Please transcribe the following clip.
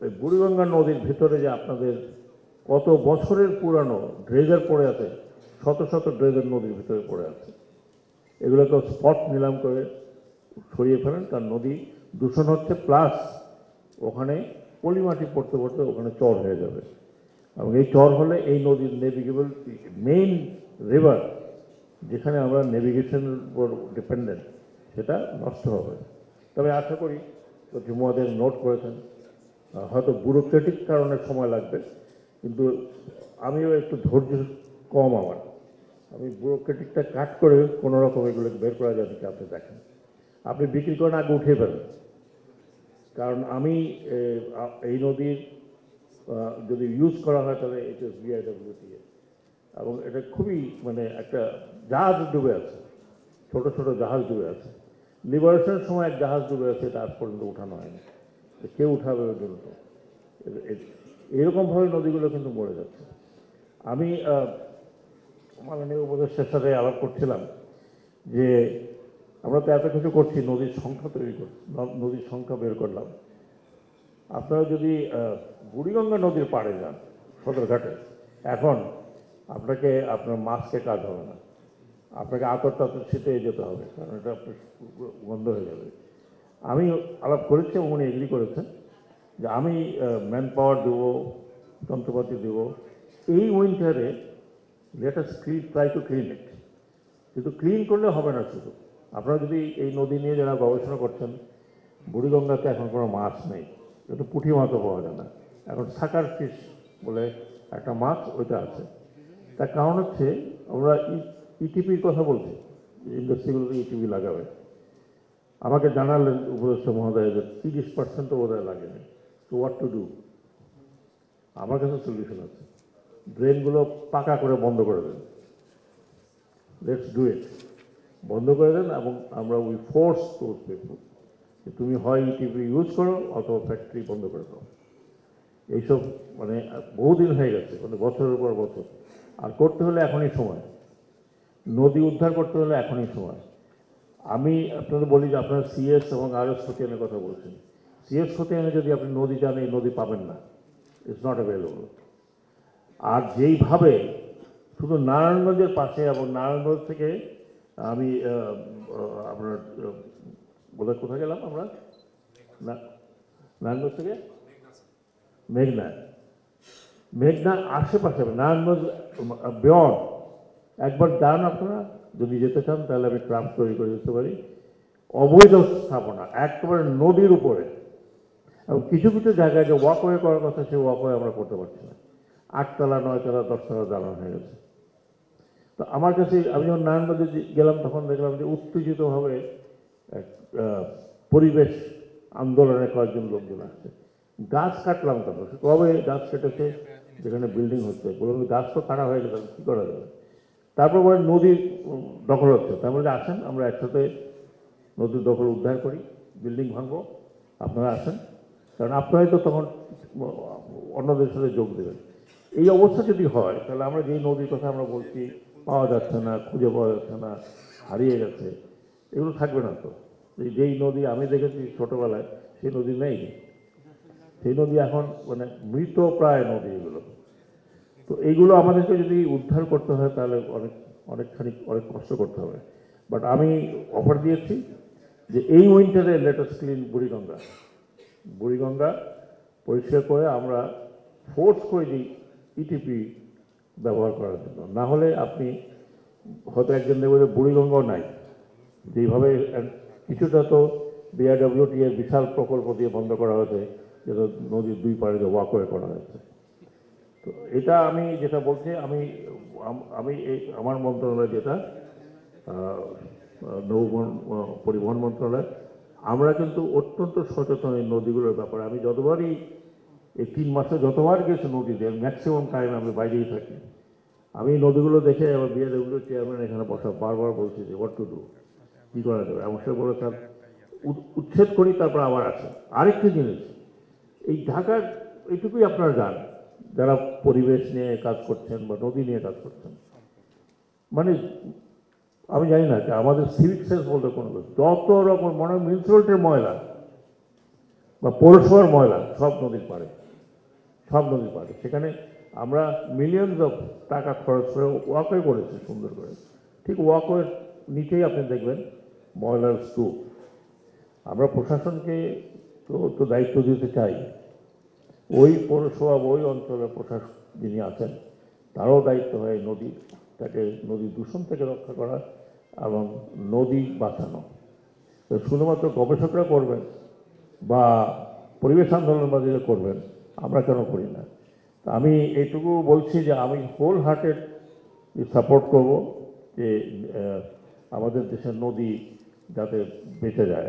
ওই বুড়িগঙ্গা নদীর ভিতরে যে আপনাদের কত বছরের পুরানো ড্রেজার পড়ে আছে, শত শত ড্রেজার নদীর ভিতরে পড়ে আছে, এগুলোকে স্পট নিলাম করে সরিয়ে ফেলেন, কারণ নদী দূষণ হচ্ছে, প্লাস ওখানে পলিমাটি পড়তে পড়তে ওখানে চর হয়ে যাবে, এবং এই চর হলে এই নদীর নেভিগেবল মেইন রিভার, যেখানে আমরা নেভিগেশনের উপর ডিপেন্ডেন্ট, সেটা নষ্ট হবে। তবে আশা করি মহোদয় নোট করেছেন, হয়তো ব্যুরোক্রেটিক কারণে সময় লাগবে, কিন্তু আমিও একটু ধৈর্য কম আমার, আমি ব্যুরোক্রেটিকটা কাট করে কোনো রকম এগুলো বের করা যায় নাকি আপনি দেখেন। আপনি বিক্রি করেন আগে উঠে ফেলেন, কারণ আমি এই নদীর যদি ইউজ করা হয় তাহলে এটা বিআইডব্লিউটিএ, এবং এটা খুবই মানে একটা জাহাজ ডুবে আছে, ছোট ছোট জাহাজ ডুবে আছে, লিবারেশনের সময় এক জাহাজ ডুবে আছে, এটা আজ পর্যন্ত উঠানো হয়নি, কেউ উঠাবে ওই জন্য। এরকমভাবে নদীগুলো কিন্তু মরে যাচ্ছে। আমি মাননীয় উপদেষ্টার সাথে আলাপ করছিলাম যে আমরা তো এত কিছু করছি, নদীর সংখ্যা তৈরি করছি, নদীর সংখ্যা বের করলাম। আপনারা যদি বুড়িগঙ্গা নদীর পাড়ে যান সদরঘাটে, এখন আপনাকে আপনার মাস্কে কাজ হবে না, আপনাকে আতর টাতর ছিটে যেতে হবে, কারণ এটা আপনার বন্ধ হয়ে যাবে। আমি আলাপ করেছি এবং উনি এগ্রি করেছেন যে আমি ম্যান পাওয়ার দেবো, যন্ত্রপাতি দেব, এই উইন্টারে let us try to clean it. কিন্তু ক্লিন করলে হবে না শুধু, আপনারা যদি এই নদী নিয়ে যারা গবেষণা করছেন, বুড়িগঙ্গাতে এখন কোনো মাছ নেই, একটু পুঁটি মাছও পাওয়া যায় না, এখন সাকার ফিশ বলে একটা মাছ ওইটা আছে। তার কারণ হচ্ছে আমরা ইটিপির কথা বলছি, ইন্ডাস্ট্রিগুলোতে ইটিপি লাগাবে। আমাকে জানালেন উপদেষ্টা মহোদয় যে 30% বোধহয় লাগেনি। তো হোয়াট টু ডু? আমার কাছে সলিউশন আছে, ড্রেনগুলো পাকা করে বন্ধ করে দেন, লেটস ডু ইট, বন্ধ করে দেন, এবং আমরা উই ফোর্স দোজ পিপল যে তুমি হয় ইটিপি ইউজ করো অথবা ফ্যাক্টরি বন্ধ করে দাও। এইসব মানে বহুদিন হয়ে গেছে, মানে বছরের পর বছর, আর করতে হলে এখনই সময়, নদী উদ্ধার করতে হলে এখনই সময়। আমি আপনাদের বলি যে আপনারা সিএস এবং আরএস খতিয়ানের কথা বলছেন, সিএস খতিয়ানে যদি আপনি নদী যান, এই নদী পাবেন না, ইটস নট অ্যাভেলেবল। আর যেইভাবে শুধু নারায়ণগঞ্জের পাশে, এবং নারায়ণগঞ্জ থেকে আমি আপনার বোধহয় কোথায় গেলাম আমরা, নারায়ণগঞ্জ থেকে মেঘনা আশেপাশে, নারায়ণগঞ্জ বিয়ন্ড, একবার যান আপনারা, যদি যেতে চান তাহলে আমি ট্রাম্প তৈরি করে দিতে পারি। অবৈধ স্থাপনা একেবারে নদীর উপরে, এবং কিছু কিছু জায়গায় যে ওয়াকওয়ে করার কথা, সেই ওয়াকওয়ে আমরা করতে পারছি না, 8তলা 9তলা 10তলা দালান হয়ে গেছে। তো আমার কাছে, আমি যখন নারায়ণগঞ্জে গেলাম তখন দেখলাম যে উত্তেজিতভাবে পরিবেশ আন্দোলনে কয়েকজন লোকজন আসছে, গাছ কাটলাম কেন, কবে গাছ কেটেছে যেখানে বিল্ডিং হচ্ছে, বললাম গাছ তো কাটা হয়ে গেছে, কী করা যাবে। তারপর বলে নদীর দখল হচ্ছে, তার মধ্যে আসেন আমরা একসাথে নদীর দখল উদ্ধার করি, বিল্ডিং ভাঙবো, আপনারা আসেন, কারণ আপনারাই তো তখন অন্যদের সাথে যোগ দেবেন। এই অবস্থা যদি হয় তাহলে আমরা যেই নদীর কথা আমরা বলছি পাওয়া যাচ্ছে না, খুঁজে পাওয়া যাচ্ছে না, হারিয়ে গেছে, এগুলো থাকবে না তো। যেই নদী আমি দেখেছি ছোটোবেলায়, সেই নদী নেই, সেই নদী এখন মানে মৃত প্রায় নদী এগুলো। তো এইগুলো আমাদেরকে যদি উদ্ধার করতে হয় তাহলে অনেক কষ্ট করতে হবে। বাট আমি অফার দিয়েছি যে এই উইন্টারে লেটেস্ট ক্লিন বুড়িগঙ্গা পরিষ্কার করে আমরা ফোর্স করে দিই ইটিপি ব্যবহার করার জন্য। না হলে আপনি হয়তো একজন দেখবেন যে বুড়িগঙ্গাও নাই, যেইভাবে কিছুটা তো বিআরডব্লিউটি এর বিশাল প্রকল্প দিয়ে বন্ধ করা হয়েছে, যেটা নদীর দুই পাড়ে যে ওয়াকওয়ে করা হয়েছে। তো এটা আমি যেটা বলছি, আমি আমার মন্ত্রণালয় যেটা নৌ পরিবহন মন্ত্রণালয়, আমরা কিন্তু অত্যন্ত সচেতন এই নদীগুলোর ব্যাপারে। আমি যতবারই এই 3 মাসে যতবার গেছি নদীতে, ম্যাক্সিমাম টাইম আমি বাইরেই থাকি, আমি নদীগুলো দেখে আবার বিআরডব্লিউ চেয়ারম্যান এখানে বসা বারবার বলছি যে হোয়াট টু ডু, কী করা যাবে, এবং সে বলে স্যার উচ্ছেদ করি, তারপর আবার আসে। আরেকটি জিনিস, এই ঢাকার এইটুকুই আপনারা জান, যারা পরিবেশ নিয়ে কাজ করছেন বা নদী নিয়ে কাজ করছেন, মানে আমি জানি না যে আমাদের সিভিক সেন্স বলতে কোনো, যত রকম মনে হয় মিউনিসিপ্যালিটির ময়লা, বা পৌরসভার ময়লা সব নদীর পাড়ে, সব নদীর পাড়ে। সেখানে আমরা মিলিয়নস অফ টাকা খরচ করে ওয়াকওয়ে করেছি সুন্দর করে। ঠিক ওয়াকওয়ের নিচেই আপনি দেখবেন ময়লার স্তূপ। আমরা প্রশাসনকে তো দায়িত্ব দিতে চাই, ওই পৌরসভা ওই অঞ্চলের প্রশাসক যিনি আছেন তারও দায়িত্ব হয় নদীটাকে, নদী দূষণ থেকে রক্ষা করা এবং নদী বাঁচানো। তো শুধুমাত্র গবেষকরা করবেন বা পরিবেশ আন্দোলনবাদীরা করবেন, আমরা কেন করি না? তা আমি এইটুকু বলছি যে আমি হোল হার্টেড সাপোর্ট করব যে আমাদের দেশের নদী যাতে বেঁচে যায়।